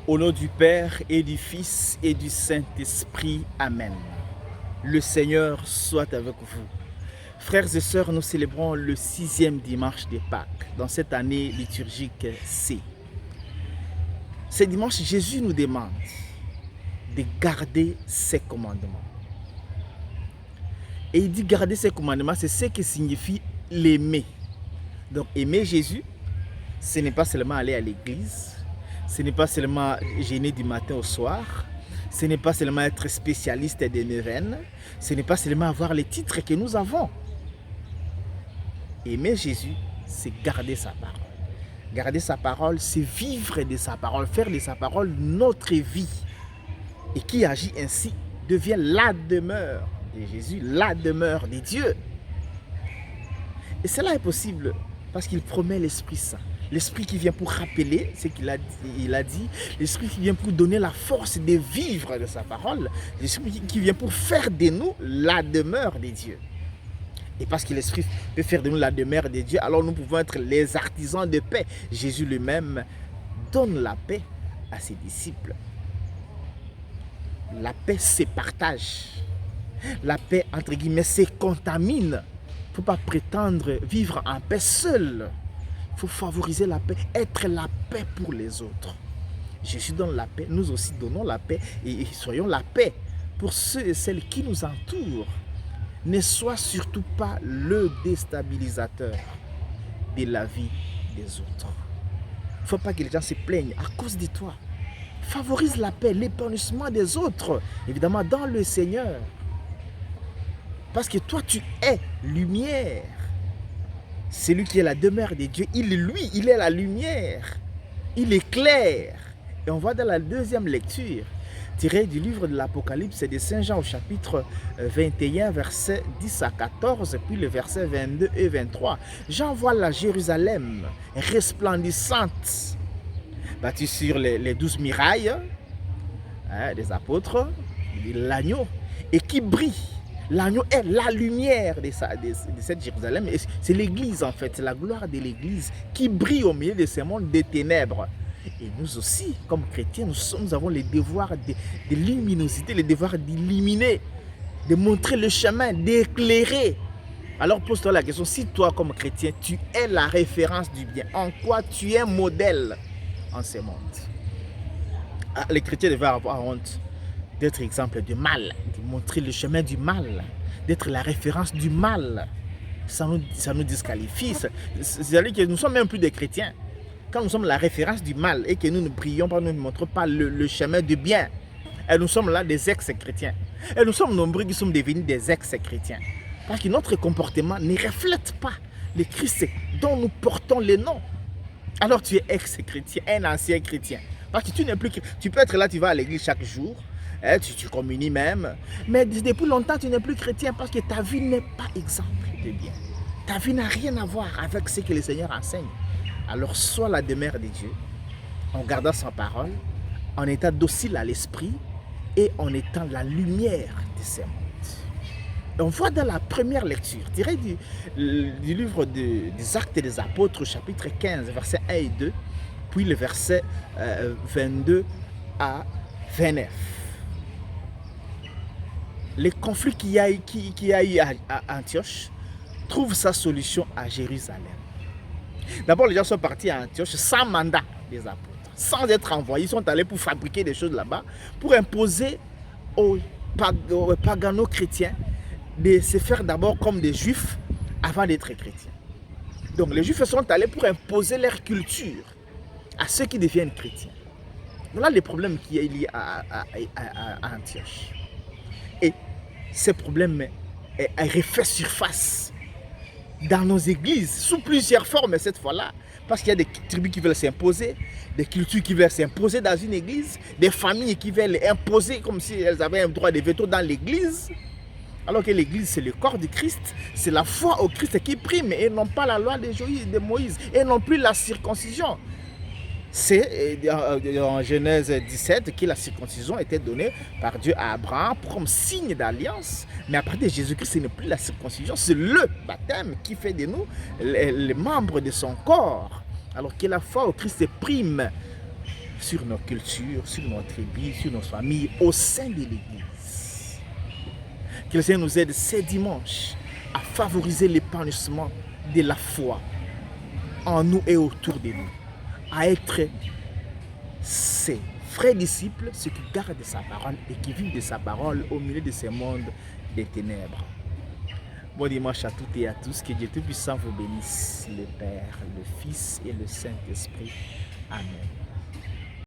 Au nom du Père et du Fils et du Saint-Esprit. Amen. Le Seigneur soit avec vous. Frères et sœurs, nous célébrons le 6e dimanche de Pâques dans cette année liturgique C. Ce dimanche, Jésus nous demande de garder ses commandements. Et il dit garder ses commandements, c'est ce qui signifie l'aimer. Donc aimer Jésus, ce n'est pas seulement aller à l'église, ce n'est pas seulement jeûner du matin au soir, ce n'est pas seulement être spécialiste des neuvaines, ce n'est pas seulement avoir les titres que nous avons. Aimer Jésus, c'est garder sa parole. Garder sa parole, c'est vivre de sa parole, faire de sa parole notre vie. Et qui agit ainsi devient la demeure de Jésus, la demeure de Dieu. Et cela est possible parce qu'il promet l'Esprit Saint. L'Esprit qui vient pour rappeler ce qu'il a dit, l'Esprit qui vient pour donner la force de vivre de sa parole, l'Esprit qui vient pour faire de nous la demeure de Dieu. Et parce que l'Esprit peut faire de nous la demeure de Dieu, alors nous pouvons être les artisans de paix. Jésus lui-même donne la paix à ses disciples. La paix se partage. La paix, entre guillemets, se contamine. Il ne faut pas prétendre vivre en paix seul. Il faut favoriser la paix, être la paix pour les autres. Jésus donne la paix, nous aussi donnons la paix et soyons la paix pour ceux et celles qui nous entourent. Ne sois surtout pas le déstabilisateur de la vie des autres. Il ne faut pas que les gens se plaignent à cause de toi. Favorise la paix, l'épanouissement des autres, évidemment dans le Seigneur. Parce que toi, tu es lumière. Celui qui est la demeure de Dieu, il est la lumière. Il éclaire. Et on voit dans la deuxième lecture, tirée du livre de l'Apocalypse de Saint Jean au chapitre 21, versets 10 à 14, puis le verset 22 et 23. Jean voit la Jérusalem resplendissante, bâtie sur les 12 murailles des apôtres, l'agneau, et qui brille. L'agneau est la lumière de cette Jérusalem. C'est l'église en fait, c'est la gloire de l'église qui brille au milieu de ce monde des ténèbres. Et nous aussi, comme chrétiens, nous avons le devoir de luminosité, le devoir d'illuminer, de montrer le chemin, d'éclairer. Alors pose-toi la question, si toi comme chrétien, tu es la référence du bien, en quoi tu es modèle en ce monde? Les chrétiens devraient avoir honte d'être exemple du mal, de montrer le chemin du mal, d'être la référence du mal. Ça nous disqualifie. C'est-à-dire que nous ne sommes même plus des chrétiens. Quand nous sommes la référence du mal et que nous ne prions pas, nous ne montrons pas le chemin du bien. Et nous sommes là des ex-chrétiens. Et nous sommes nombreux qui sommes devenus des ex-chrétiens. Parce que notre comportement ne reflète pas le Christ dont nous portons le nom. Alors tu es ex-chrétien, un ancien chrétien. Parce que tu n'es plus chrétien. Tu peux être là, tu vas à l'église chaque jour. Tu communies même. Mais depuis longtemps, tu n'es plus chrétien parce que ta vie n'est pas exemple de bien. Ta vie n'a rien à voir avec ce que le Seigneur enseigne. Alors sois la demeure de Dieu en gardant sa parole, en étant docile à l'esprit et en étant la lumière de ce monde. On voit dans la première lecture, tirée du livre des Actes des Apôtres, chapitre 15, versets 1 et 2, puis le verset 22 à 29. Les conflits qu'il y a eu à Antioche trouvent sa solution à Jérusalem. D'abord, les gens sont partis à Antioche sans mandat des apôtres, sans être envoyés. Ils sont allés pour fabriquer des choses là-bas, pour imposer aux pagano-chrétiens de se faire d'abord comme des juifs avant d'être chrétiens. Donc les juifs sont allés pour imposer leur culture à ceux qui deviennent chrétiens. Voilà les problèmes qu'il y a liés à Antioche. Et ces problèmes refait surface dans nos églises, sous plusieurs formes cette fois-là, parce qu'il y a des tribus qui veulent s'imposer, des cultures qui veulent s'imposer dans une église, des familles qui veulent imposer comme si elles avaient un droit de veto dans l'église, alors que l'église c'est le corps du Christ, c'est la foi au Christ qui prime et non pas la loi de Moïse et non plus la circoncision. C'est en Genèse 17 que la circoncision était donnée par Dieu à Abraham comme signe d'alliance. Mais à partir de Jésus-Christ, ce n'est plus la circoncision, c'est le baptême qui fait de nous les membres de son corps. Alors que la foi au Christ prime sur nos cultures, sur notre vie, sur nos familles, au sein de l'Église. Que le Seigneur nous aide ce dimanche à favoriser l'épanouissement de la foi en nous et autour de nous, à être ses frères disciples, ceux qui gardent sa parole et qui vivent de sa parole au milieu de ce monde des ténèbres. Bon dimanche à toutes et à tous, que Dieu Tout-Puissant vous bénisse, le Père, le Fils et le Saint-Esprit. Amen.